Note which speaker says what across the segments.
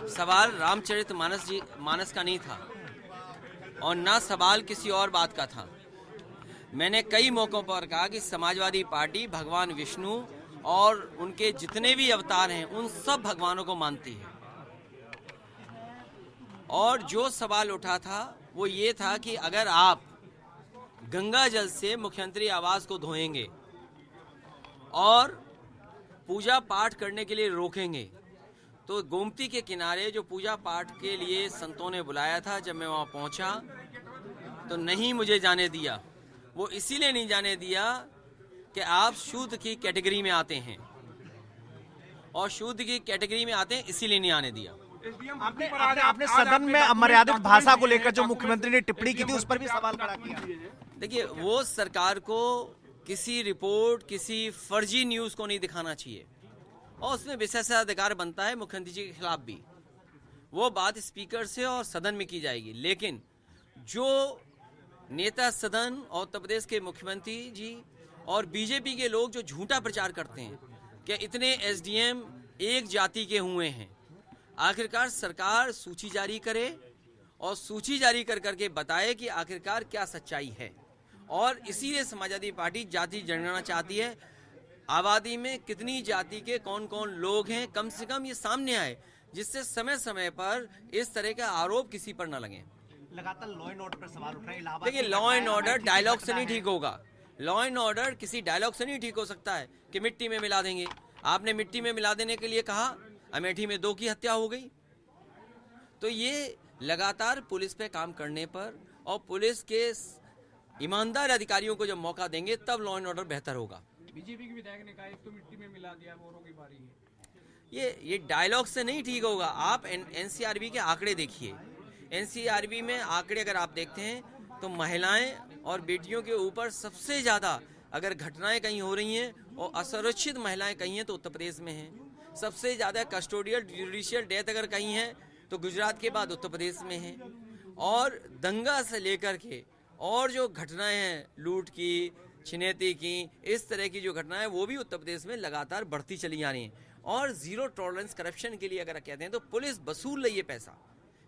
Speaker 1: सवाल मानस का नहीं था और ना सवाल किसी और बात का था। मैंने कई मौकों पर कहा कि समाजवादी पार्टी भगवान विष्णु और उनके जितने भी अवतार हैं उन सब भगवानों को मानती है। और जो सवाल उठा था वो ये था कि अगर आप गंगा जल से मुख्यमंत्री आवास को धोएंगे और पूजा पाठ करने के लिए रोकेंगे, तो गोमती के किनारे जो पूजा पाठ के लिए संतों ने बुलाया था, जब मैं वहाँ पहुँचा तो नहीं मुझे जाने दिया। वो इसीलिए नहीं जाने दिया कि आप शुद्ध की कैटेगरी में आते हैं, और शुद्ध की कैटेगरी में आते हैं इसीलिए नहीं आने दिया।
Speaker 2: आपने सदन में अमर्यादित भाषा को लेकर जो मुख्यमंत्री ने टिप्पणी की थी उस पर भी सवाल खड़ा किया।
Speaker 1: देखिए, वो सरकार को किसी रिपोर्ट, किसी फर्जी न्यूज को नहीं दिखाना चाहिए, और उसमें विशेषाधिकार बनता है मुख्यमंत्री जी के खिलाफ भी। वो बात स्पीकर से और सदन में की जाएगी, लेकिन जो नेता सदन और उत्तर प्रदेश के मुख्यमंत्री जी और बीजेपी के लोग जो झूठा प्रचार करते हैं कि इतने एसडीएम एक जाति के हुए हैं, आखिरकार सरकार सूची जारी करे और सूची जारी कर करके बताए कि आखिरकार क्या सच्चाई है। और इसीलिए समाजवादी पार्टी जाति जनगणना चाहती है, आबादी में कितनी जाति के कौन कौन लोग हैं, कम से कम ये सामने आए, जिससे समय समय पर इस तरह का आरोप किसी पर न लगे।
Speaker 2: लगातार लॉ एंड ऑर्डर पर सवाल उठ रहे हैं।
Speaker 1: देखिए, लॉ एंड ऑर्डर डायलॉग से नहीं ठीक होगा। लॉ एंड ऑर्डर किसी डायलॉग से नहीं ठीक हो सकता है कि मिट्टी में मिला देंगे। आपने मिट्टी में मिला देने के लिए कहा, अमेठी में 2 की हत्या हो गई। तो ये लगातार पुलिस पे काम करने पर और पुलिस के ईमानदार अधिकारियों को जब मौका देंगे तब लॉ एंड ऑर्डर बेहतर होगा।
Speaker 3: बीजेपी के विधायक ने कहा तो मिट्टी में मिला दिया, औरों की बारी है।
Speaker 1: ये डायलॉग से नहीं ठीक होगा। आप एनसीआरबी के आंकड़े देखिए। एनसीआरबी में आंकड़े अगर आप देखते हैं तो महिलाएं और बेटियों के ऊपर सबसे ज्यादा अगर घटनाएं कहीं हो रही हैं और असुरक्षित महिलाएं कहीं हैं तो उत्तर प्रदेश में हैं। सबसे ज्यादा कस्टोडियल जुडिशियल डेथ अगर कहीं है तो गुजरात के बाद उत्तर प्रदेश में है। और दंगा से लेकर के और जो घटनाएं हैं, लूट की, छिनैती की, इस तरह की जो घटनाएं, वो भी उत्तर प्रदेश में लगातार बढ़ती चली जा रही हैं। और जीरो टॉलरेंस करप्शन के लिए अगर कहते हैं तो पुलिस वसूल रही है पैसा।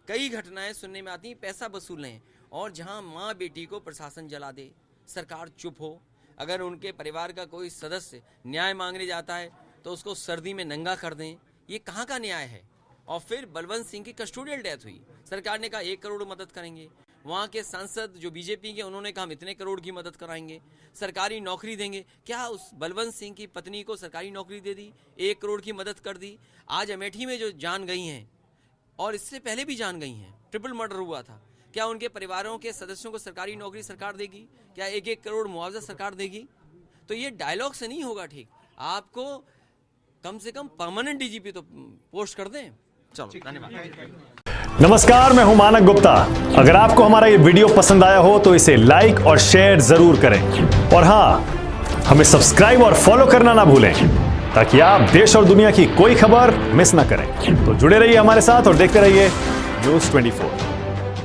Speaker 1: कई घटनाएं सुनने में आती हैं पैसा वसूल रहे हैं। और जहां माँ बेटी को प्रशासन जला दे, सरकार चुप हो, अगर उनके परिवार का कोई सदस्य न्याय मांगने जाता है तो उसको सर्दी में नंगा कर दें, ये कहाँ का न्याय है। और फिर बलवंत सिंह की कस्टोडियल डेथ हुई, सरकार ने कहा 1 करोड़ मदद करेंगे। वहाँ के सांसद जो बीजेपी के, उन्होंने कहा हम इतने करोड़ की मदद कराएंगे, सरकारी नौकरी देंगे। क्या उस बलवंत सिंह की पत्नी को सरकारी नौकरी दे दी, 1 करोड़ की मदद कर दी। आज अमेठी में जो जान गई हैं और इससे पहले भी जान गई हैं, ट्रिपल मर्डर हुआ था, क्या उनके परिवारों के सदस्यों को सरकारी नौकरी सरकार देगी? क्या 1-1 करोड़ मुआवजा सरकार देगी? तो ये डायलॉग से नहीं होगा ठीक। आपको कम से कम परमानेंट डीजीपी तो पोस्ट कर दें। चलो, धन्यवाद।
Speaker 4: नमस्कार, मैं हूं मानक गुप्ता। अगर आपको हमारा ये वीडियो पसंद आया हो तो इसे लाइक और शेयर जरूर करें, और हां, हमें सब्सक्राइब और फॉलो करना ना भूलें ताकि आप देश और दुनिया की कोई खबर मिस ना करें। तो जुड़े रहिए हमारे साथ और देखते रहिए न्यूज़ 24।